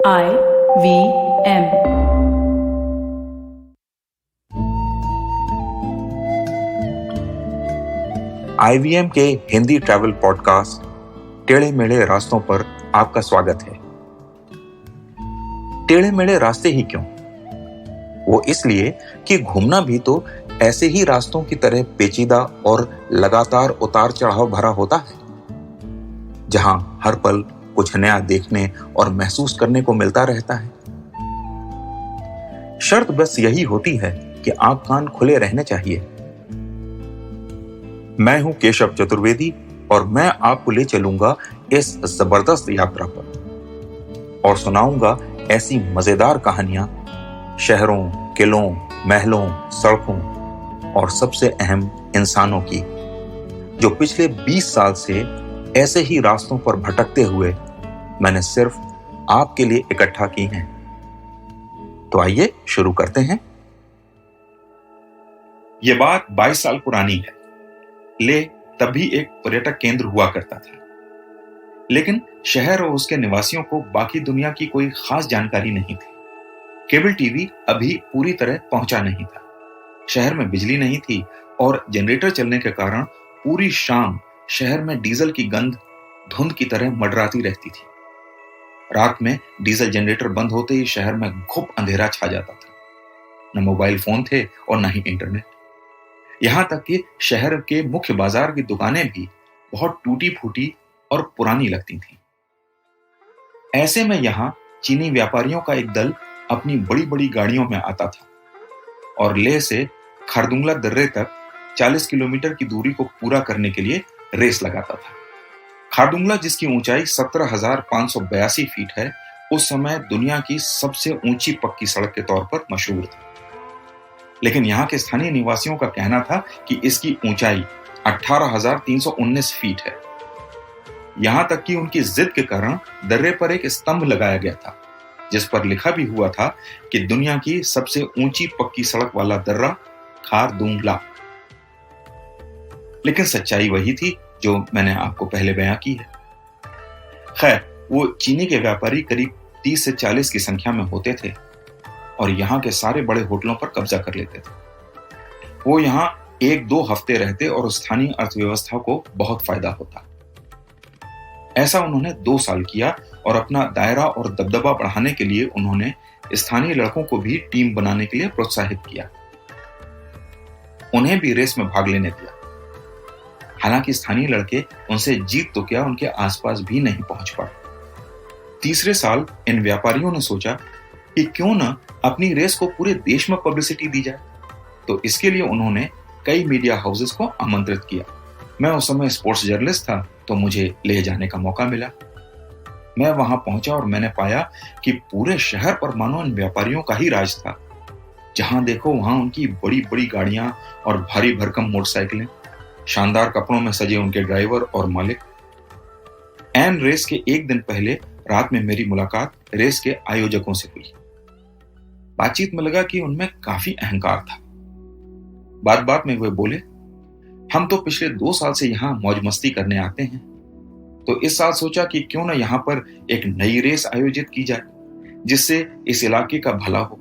IVM। IVM के Hindi travel podcast टेढ़े मेढ़े रास्तों पर आपका स्वागत है। टेढ़े मेढ़े रास्ते ही क्यों? वो इसलिए कि घूमना भी तो ऐसे ही रास्तों की तरह पेचीदा और लगातार उतार चढ़ाव भरा होता है, जहां हर पल कुछ नया देखने और महसूस करने को मिलता रहता है। शर्त बस यही होती है कि आंख कान खुले रहने चाहिए। मैं हूं केशव चतुर्वेदी और मैं आपको ले चलूंगा इस जबरदस्त यात्रा पर और सुनाऊंगा ऐसी मजेदार कहानियां शहरों, किलों, महलों, सड़कों और सबसे अहम इंसानों की, जो पिछले 20 साल से ऐसे ही रास्तों पर भटकते हुए मैंने सिर्फ आपके लिए इकट्ठा की हैं। तो आइए शुरू करते हैं। यह बात 22 साल पुरानी है। लेह तब भी एक पर्यटक केंद्र हुआ करता था, लेकिन शहर और उसके निवासियों को बाकी दुनिया की कोई खास जानकारी नहीं थी। केबल टीवी अभी पूरी तरह पहुंचा नहीं था, शहर में बिजली नहीं थी और जनरेटर चलने के कारण पूरी शाम शहर में डीजल की गंध धुंध की तरह मंडराती रहती थी। रात में डीजल जनरेटर बंद होते ही शहर में घुप अंधेरा छा जाता था। न मोबाइल फोन थे और न ही इंटरनेट। यहां तक कि शहर के मुख्य बाजार की दुकानें भी बहुत टूटी फूटी और पुरानी लगती थीं। ऐसे में यहां चीनी व्यापारियों का एक दल अपनी बड़ी बड़ी गाड़ियों में आता था और लेह से खारदुंगला दर्रे तक 40 किलोमीटर की दूरी को पूरा करने के लिए रेस लगाता था। खारदुंगला, जिसकी ऊंचाई 17,582 फीट है, उस समय दुनिया की सबसे ऊंची पक्की सड़क के तौर पर मशहूर था। लेकिन यहाँ के स्थानीय निवासियों का कहना था कि इसकी ऊंचाई 18,319 फीट है। यहां तक कि उनकी जिद के कारण दर्रे पर एक स्तंभ लगाया गया था, जिस पर लिखा भी हुआ था कि दुनिया की सबसे ऊंची पक्की सड़क वाला दर्रा खारदुंगला। लेकिन सच्चाई वही थी जो मैंने आपको पहले बयां की है। खैर, वो चीनी के व्यापारी करीब 30 से 40 की संख्या में होते थे और यहाँ के सारे बड़े होटलों पर कब्जा कर लेते थे। वो यहाँ 1-2 हफ्ते रहते और स्थानीय अर्थव्यवस्था को बहुत फायदा होता। ऐसा उन्होंने 2 साल किया और अपना दायरा और दबदबा बढ़ाने के लिए उन्होंने स्थानीय लड़कों को भी टीम बनाने के लिए प्रोत्साहित किया। उन्हें भी रेस में भाग लेने दिया। हालांकि स्थानीय लड़के उनसे जीत तो क्या, उनके आसपास भी नहीं पहुंच पाए। तीसरे साल इन व्यापारियों ने सोचा कि क्यों न अपनी रेस को पूरे देश में पब्लिसिटी दी जाए। तो इसके लिए उन्होंने कई मीडिया हाउसेस को आमंत्रित किया। मैं उस समय स्पोर्ट्स जर्नलिस्ट था, तो मुझे ले जाने का मौका मिला। मैं वहां पहुंचा और मैंने पाया कि पूरे शहर पर मानो इन व्यापारियों का ही राज था। जहां देखो वहां उनकी बड़ी बड़ी गाड़ियां और भारी भरकम मोटरसाइकिलें, शानदार कपड़ों में सजे उनके ड्राइवर और मालिक। एन रेस के एक दिन पहले रात में मेरी मुलाकात रेस के आयोजकों से हुई। बातचीत में लगा कि उनमें काफी अहंकार था। बात बात में वे बोले, हम तो पिछले 2 साल से यहाँ मौज मस्ती करने आते हैं, तो इस साल सोचा कि क्यों ना यहाँ पर एक नई रेस आयोजित की जाए, जिससे इस इलाके का भला हो।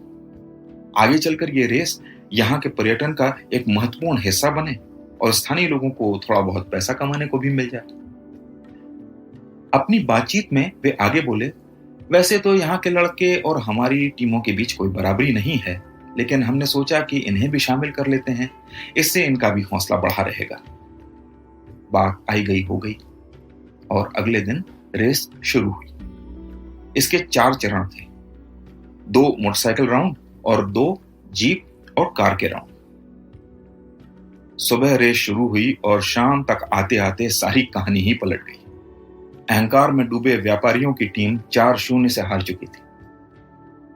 आगे चलकर ये रेस यहाँ के पर्यटन का एक महत्वपूर्ण हिस्सा बने और स्थानीय लोगों को थोड़ा बहुत पैसा कमाने को भी मिल जाए। अपनी बातचीत में वे आगे बोले, वैसे तो यहाँ के लड़के और हमारी टीमों के बीच कोई बराबरी नहीं है, लेकिन हमने सोचा कि इन्हें भी शामिल कर लेते हैं, इससे इनका भी हौसला बढ़ा रहेगा। बात आई गई हो गई और अगले दिन रेस शुरू हुई। इसके 4 चरण थे, 2 मोटरसाइकिल राउंड और 2 जीप और कार के राउंड। सुबह रेस शुरू हुई और शाम तक आते आते सारी कहानी ही पलट गई। अहंकार में डूबे व्यापारियों की टीम 4-0 से हार चुकी थी।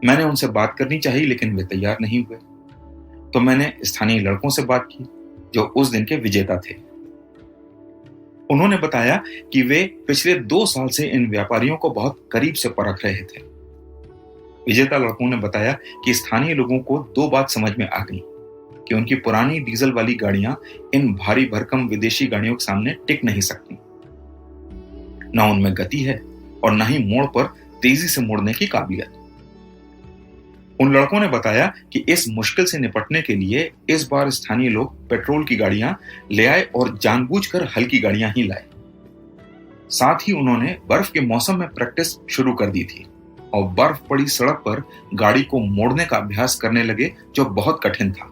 मैंने उनसे बात करनी चाहिए, लेकिन वे तैयार नहीं हुए। तो मैंने स्थानीय लड़कों से बात की जो उस दिन के विजेता थे। उन्होंने बताया कि वे पिछले 2 साल से इन व्यापारियों को बहुत करीब से परख रहे थे। विजेता लड़कों ने बताया कि स्थानीय लोगों को 2 बात समझ में आ गई कि उनकी पुरानी डीजल वाली गाड़ियां इन भारी भरकम विदेशी गाड़ियों के सामने टिक नहीं सकती। न उनमें गति है और न ही मोड़ पर तेजी से मुड़ने की काबिलियत। उन लड़कों ने बताया कि इस मुश्किल से निपटने के लिए इस बार स्थानीय लोग पेट्रोल की गाड़ियां ले आए और जानबूझकर हल्की गाड़ियां ही लाए। साथ ही उन्होंने बर्फ के मौसम में प्रैक्टिस शुरू कर दी थी और बर्फ पड़ी सड़क पर गाड़ी को मोड़ने का अभ्यास करने लगे, जो बहुत कठिन था।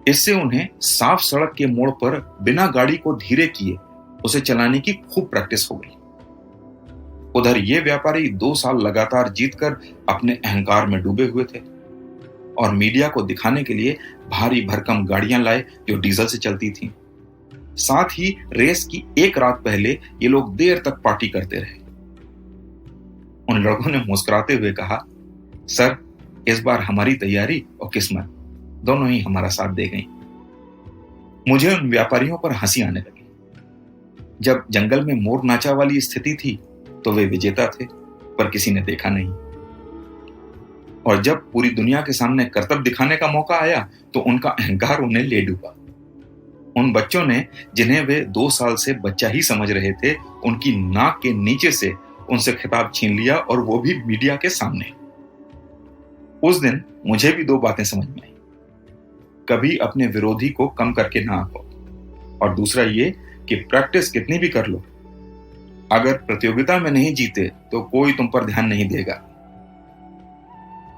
इससे उन्हें साफ सड़क के मोड़ पर बिना गाड़ी को धीरे किए उसे चलाने की खूब प्रैक्टिस हो गई। उधर ये व्यापारी 2 साल लगातार जीतकर अपने अहंकार में डूबे हुए थे और मीडिया को दिखाने के लिए भारी भरकम गाड़ियां लाए जो डीजल से चलती थीं। साथ ही रेस की एक रात पहले ये लोग देर तक पार्टी करते रहे। उन लड़कों ने मुस्कुराते हुए कहा, सर, इस बार हमारी तैयारी और किस्मत दोनों ही हमारा साथ दे गई। मुझे उन व्यापारियों पर हंसी आने लगी। जब जंगल में मोर नाचा वाली स्थिति थी तो वे विजेता थे, पर किसी ने देखा नहीं। और जब पूरी दुनिया के सामने करतब दिखाने का मौका आया तो उनका अहंकार उन्हें ले डूबा। उन बच्चों ने, जिन्हें वे 2 साल से बच्चा ही समझ रहे थे, उनकी नाक के नीचे से उनसे खिताब छीन लिया, और वो भी मीडिया के सामने। उस दिन मुझे भी 2 बातें समझ में आई। कभी अपने विरोधी को कम करके ना आंको, और दूसरा ये कि प्रैक्टिस कितनी भी कर लो, अगर प्रतियोगिता में नहीं जीते तो कोई तुम पर ध्यान नहीं देगा।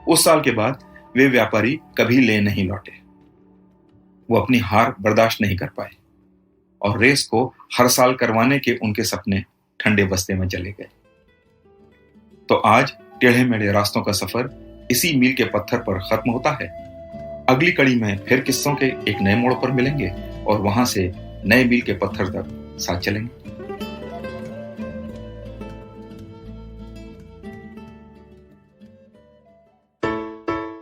उस साल के बाद वे व्यापारी कभी ले नहीं लौटे। वो अपनी हार बर्दाश्त नहीं कर पाए और रेस को हर साल करवाने के उनके सपने ठंडे बस्ते में चले गए। तो आज टेढ़े मेढ़े रास्तों का सफर इसी मील के पत्थर पर खत्म होता है। अगली कड़ी में फिर किस्सों के एक नए मोड़ पर मिलेंगे और वहां से नए मील के पत्थर तक साथ चलेंगे।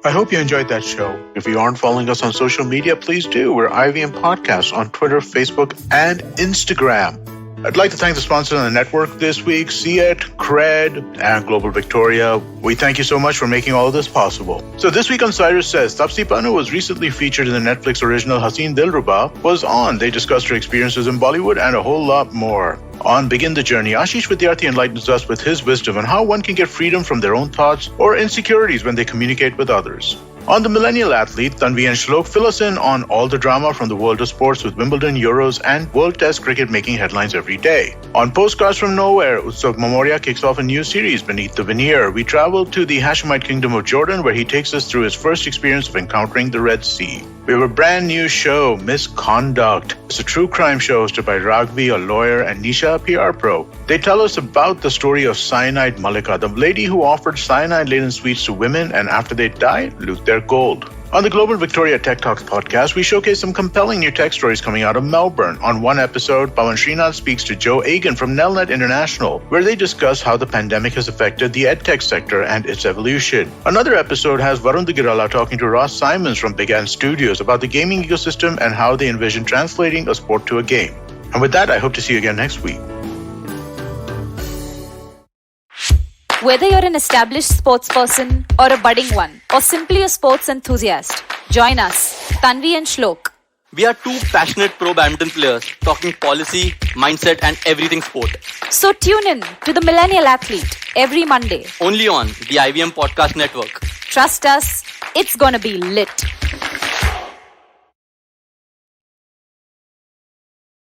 I hope you enjoyed that show. If you aren't following us on social media, please do. We're IVM Podcasts on Twitter, Facebook, and Instagram. I'd like to thank the sponsors on the network this week, CET, Cred, and Global Victoria. We thank you so much for making all of this possible. So this week on Cyrus Says, Tapsi Pannu was recently featured in the Netflix original Haseen Dilruba was on. They discussed her experiences in Bollywood and a whole lot more. On Begin the Journey, Ashish Vidyarthi enlightens us with his wisdom on how one can get freedom from their own thoughts or insecurities when they communicate with others. On The Millennial Athlete, Tanvi and Shlok fill us in on all the drama from the world of sports with Wimbledon, Euros, and World Test cricket making headlines every day. On Postcards from Nowhere, Utsav Momoria kicks off a new series, Beneath the Veneer. We travel to the Hashemite Kingdom of Jordan, where he takes us through his first experience of encountering the Red Sea. We have a brand new show, Misconduct. It's a true crime show hosted by Raghvi, a lawyer, and Nisha, a PR pro. They tell us about the story of Cyanide Malika, the lady who offered cyanide-laden sweets to women and after they died, loot their gold. On the Global Victoria Tech Talks podcast, we showcase some compelling new tech stories coming out of Melbourne. On one episode, Pawan Srinath speaks to Joe Agan from Nelnet International, where they discuss how the pandemic has affected the edtech sector and its evolution. Another episode has Varun Digirala talking to Ross Simons from Big Ant Studios about the gaming ecosystem and how they envision translating a sport to a game. And with that, I hope to see you again next week. Whether you're an established sports person or a budding one, or simply a sports enthusiast, join us, Tanvi and Shlok. We are 2 passionate pro badminton players talking policy, mindset and everything sport. So tune in to The Millennial Athlete every Monday. Only on the IVM Podcast Network. Trust us, it's gonna be lit.